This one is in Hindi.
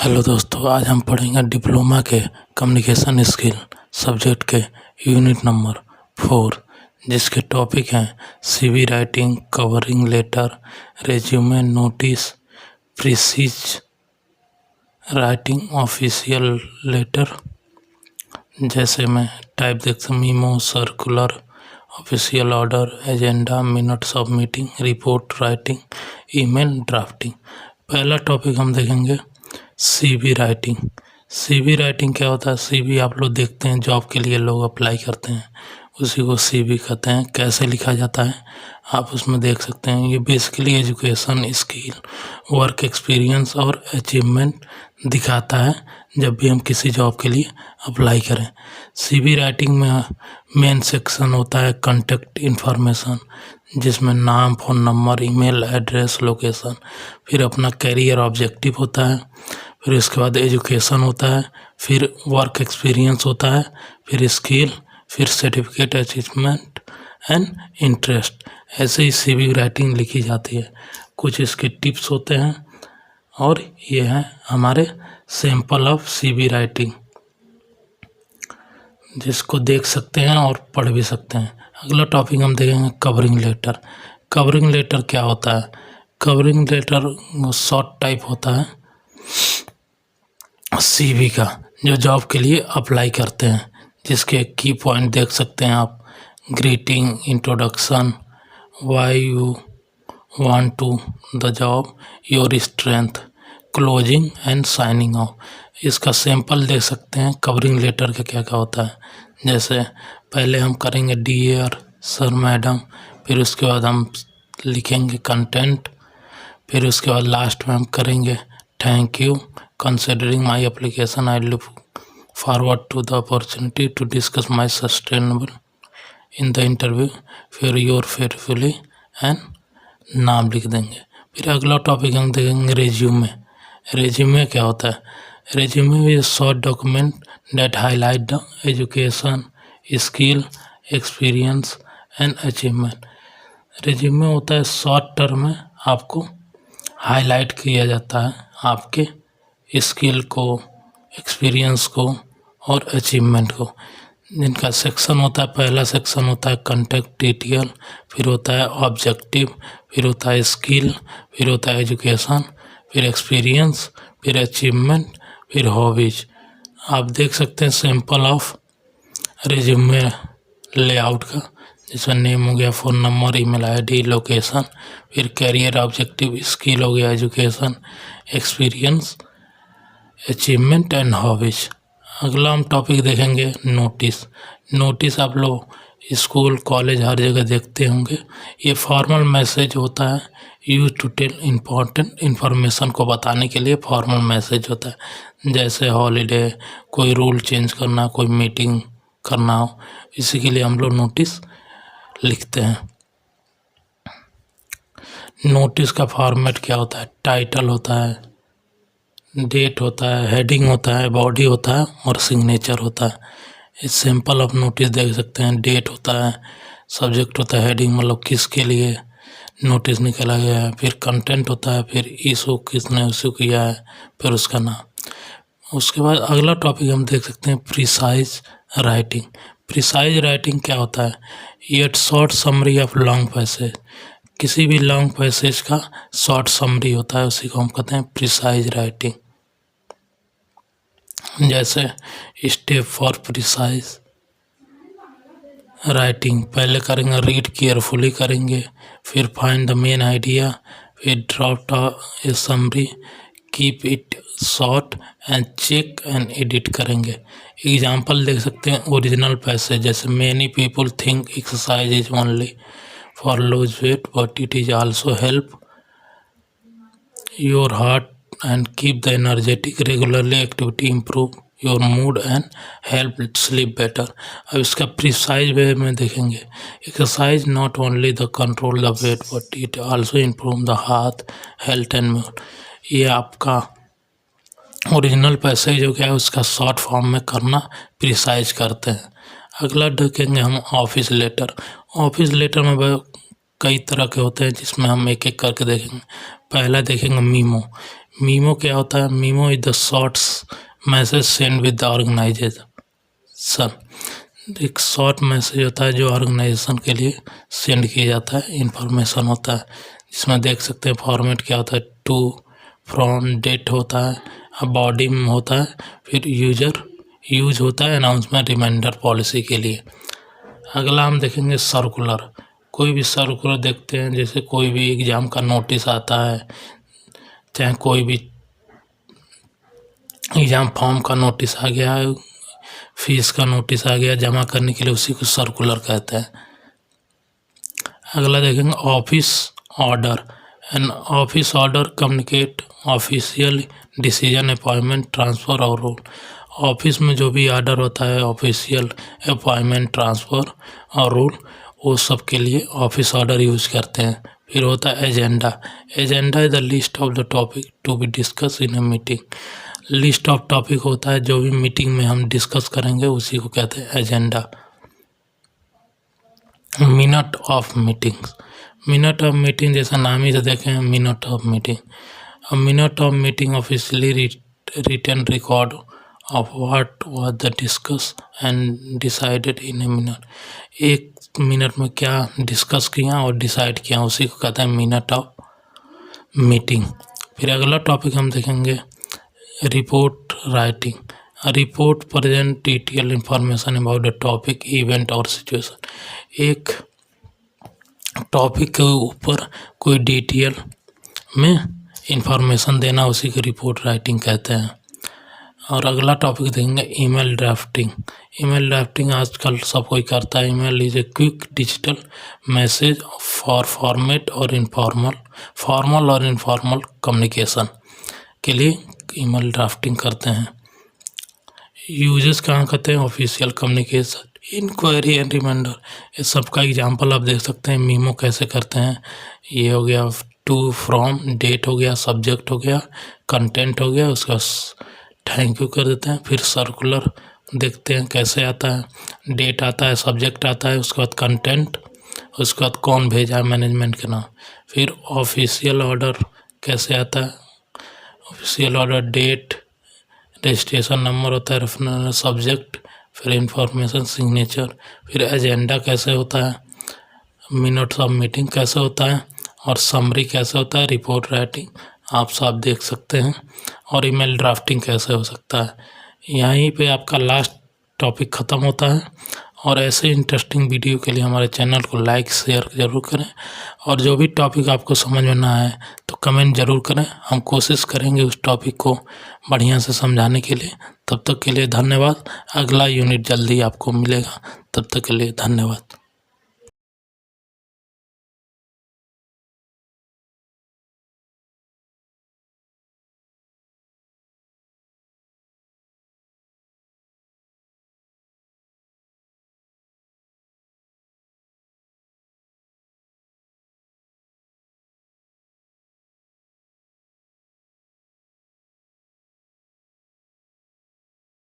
हेलो दोस्तों, आज हम पढ़ेंगे डिप्लोमा के कम्युनिकेशन स्किल सब्जेक्ट के यूनिट नंबर 4, जिसके टॉपिक हैं CV writing, covering letter, resume, notice, precis writing, official letter. जैसे मैं टाइप देखता हूँ: memo, circular, official order, agenda, minutes of meeting, report writing, email drafting. पहला टॉपिक हम देखेंगे सीवी राइटिंग। सीवी राइटिंग क्या होता है? सीवी आप लोग देखते हैं, जॉब के लिए लोग अप्लाई करते हैं, उसी को सीवी कहते हैं। कैसे लिखा जाता है आप उसमें देख सकते हैं। ये basically education, skill, work experience और अचीवमेंट दिखाता है जब भी हम किसी जॉब के लिए अप्लाई करें। सीवी राइटिंग में मेन सेक्शन होता है कॉन्टैक्ट इन्फॉर्मेशन, जिसमें नाम, phone number, email address, location, फिर अपना कैरियर ऑब्जेक्टिव होता है, फिर इसके बाद एजुकेशन होता है, फिर वर्क एक्सपीरियंस होता है, फिर स्किल, फिर सर्टिफिकेट, अचीवमेंट एंड इंटरेस्ट। ऐसे ही सीवी राइटिंग लिखी जाती है। कुछ इसके टिप्स होते हैं और ये हैं हमारे सैंपल ऑफ सीवी राइटिंग, जिसको देख सकते हैं और पढ़ भी सकते हैं। अगला टॉपिक हम देखेंगे कवरिंग लेटर। कवरिंग लेटर क्या होता है? कवरिंग लेटर शॉर्ट टाइप होता है सीवी का, जो जॉब के लिए अप्लाई करते हैं, जिसके की पॉइंट देख सकते हैं आप: greeting, introduction, why you want to the job, your strength, closing and signing off. इसका सैंपल देख सकते हैं कवरिंग लेटर का क्या क्या होता है। जैसे पहले हम करेंगे डियर सर, मैडम, फिर उसके बाद हम लिखेंगे कंटेंट, फिर उसके बाद लास्ट में हम करेंगे thank you, considering my application, I look forward to the opportunity to discuss my sustainable in the interview, फिर योर फेयरफुली एंड नाम लिख देंगे। फिर अगला टॉपिक हम देखेंगे रेज्यूमे। रेज्यूमे क्या होता है? Resume is short document that highlight the education, skill, experience and achievement. Resume होता है शॉर्ट टर्म में आपको हाईलाइट किया जाता है आपके स्किल को, एक्सपीरियंस को और अचीवमेंट को। जिनका सेक्शन होता है, पहला सेक्शन होता है कॉन्टैक्ट डिटेल, फिर होता है ऑब्जेक्टिव, फिर होता है स्किल, फिर होता है एजुकेशन, फिर एक्सपीरियंस, फिर अचीवमेंट, फिर हॉबीज। आप देख सकते हैं सैंपल ऑफ रेज्यूमे लेआउट का, जिसमें नेम हो गया, phone number, email ID, location, फिर कैरियर ऑब्जेक्टिव, स्किल हो गया, education, experience, achievement and hobbies. अगला हम टॉपिक देखेंगे नोटिस। नोटिस आप लोग स्कूल, कॉलेज हर जगह देखते होंगे। ये फॉर्मल मैसेज होता है, use to tell important information को बताने के लिए फॉर्मल मैसेज होता है। जैसे हॉलीडे, कोई रूल चेंज करना, कोई मीटिंग करना हो, इसी के लिए हम लोग नोटिस लिखते हैं। नोटिस का फॉर्मेट क्या होता है? टाइटल होता है, डेट होता है, हेडिंग होता है, बॉडी होता है और सिग्नेचर होता है। इस सैंपल ऑफ नोटिस देख सकते हैं। डेट होता है, सब्जेक्ट होता है, हेडिंग मतलब किसके लिए नोटिस निकाला गया है, फिर कंटेंट होता है, फिर इशू किसने इशू किया है, फिर उसका नाम। उसके बाद अगला टॉपिक हम देख सकते हैं प्रिसाइज राइटिंग। प्रिसाइज राइटिंग क्या होता है? ये short summary of long passage. किसी भी लॉन्ग पैसेज का शॉर्ट समरी होता है, उसी को हम कहते हैं प्रिसाइज राइटिंग। जैसे स्टेप फॉर प्रिसाइज राइटिंग, पहले करेंगे रीड केयरफुली करेंगे, फिर फाइंड द मेन आइडिया, फिर draft a summary, keep it short and check and edit करेंगे। एग्जाम्पल देख सकते हैं ओरिजिनल पैसेज, जैसे many people think exercise is only for lose weight but it is also help your heart and keep the energetic, regularly activity improve your mood and help sleep better। अब इसका प्रिसाइज वे में देखेंगे। Exercise not only the control the weight but it also improve the heart health and mood. ये आपका ओरिजिनल पैसेज जो क्या है उसका शॉर्ट फॉर्म में करना प्रिसाइज करते हैं। अगला देखेंगे हम ऑफिस लेटर। ऑफिस लेटर में कई तरह के होते हैं, जिसमें हम एक एक करके देखेंगे। पहला देखेंगे मीमो। मीमो क्या होता है? Memo is the shorts message send with the organisation. एक शॉर्ट मैसेज होता है जो ऑर्गेनाइजेशन के लिए सेंड किया जाता है, इंफॉर्मेशन होता है, जिसमें देख सकते हैं फॉर्मेट क्या होता है, टू, फ्रॉम, डेट होता है, बॉडी में होता है, फिर यूज होता है, अनाउंसमेंट, रिमाइंडर पॉलिसी के लिए। अगला हम देखेंगे सर्कुलर। कोई भी सर्कुलर देखते हैं, जैसे कोई भी एग्ज़ाम का नोटिस आता है, चाहे कोई भी एग्ज़ाम फॉर्म का नोटिस आ गया है, फीस का नोटिस आ गया जमा करने के लिए, उसी को सर्कुलर कहते हैं। अगला देखेंगे office order. An office order communicate official decision, appointment, transfer और रूल। ऑफिस में जो भी ऑर्डर होता है, ऑफिशियल, अपॉइंटमेंट, ट्रांसफ़र और रूल, वो सब के लिए ऑफिस ऑर्डर यूज करते हैं। फिर होता है agenda. Agenda is the list of the topic to be discuss in a meeting. List of topic होता है जो भी मीटिंग में हम डिस्कस करेंगे, उसी को कहते हैं agenda. Minute of meetings. Minute of meeting जैसा नाम ही से देखें, minute of meeting. A minute of meeting officially written record of what was the discussed and decided in a minute। एक मिनट में क्या डिस्कस किया और डिसाइड किया, उसी को कहते हैं मिनट ऑफ मीटिंग। फिर अगला टॉपिक हम देखेंगे report writing. Report present detail information about the topic, event और सिचुएशन। एक टॉपिक के ऊपर कोई डिटेल में इंफॉर्मेशन देना, उसी को रिपोर्ट राइटिंग कहते हैं। और अगला टॉपिक देखेंगे ईमेल ड्राफ्टिंग। ईमेल ड्राफ्टिंग आजकल सब कोई करता है। Email is a quick digital message for formal और इनफॉर्मल कम्युनिकेशन के लिए ईमेल ड्राफ्टिंग करते हैं। यूजेस कहाँ करते हैं? Official communication, enquiry and reminder. इस सब का एग्जाम्पल आप देख सकते हैं। मीमो कैसे करते हैं, ये हो गया टू, फ्रॉम, डेट हो गया, सब्जेक्ट हो गया, कंटेंट हो गया, उसका थैंक यू कर देते हैं। फिर सर्कुलर देखते हैं कैसे आता है, डेट आता है, सब्जेक्ट आता है, उसके बाद कंटेंट, उसके बाद कौन भेजा है, मैनेजमेंट के नाम। फिर ऑफिशियल ऑर्डर कैसे आता है, official order, date, registration number होता है, सब्जेक्ट, फिर इंफॉर्मेशन, सिग्नेचर। फिर एजेंडा कैसे होता है, मिनट्स ऑफ मीटिंग कैसे होता है, और समरी कैसे होता है, रिपोर्ट राइटिंग आप सब देख सकते हैं, और ईमेल ड्राफ्टिंग कैसे हो सकता है। यहीं पे आपका लास्ट टॉपिक ख़त्म होता है। और ऐसे इंटरेस्टिंग वीडियो के लिए हमारे चैनल को लाइक शेयर ज़रूर करें, और जो भी टॉपिक आपको समझ में ना आए तो कमेंट ज़रूर करें। हम कोशिश करेंगे उस टॉपिक को बढ़िया से समझाने के लिए। तब तक के लिए धन्यवाद। अगला यूनिट जल्दी आपको मिलेगा, तब तक के लिए धन्यवाद।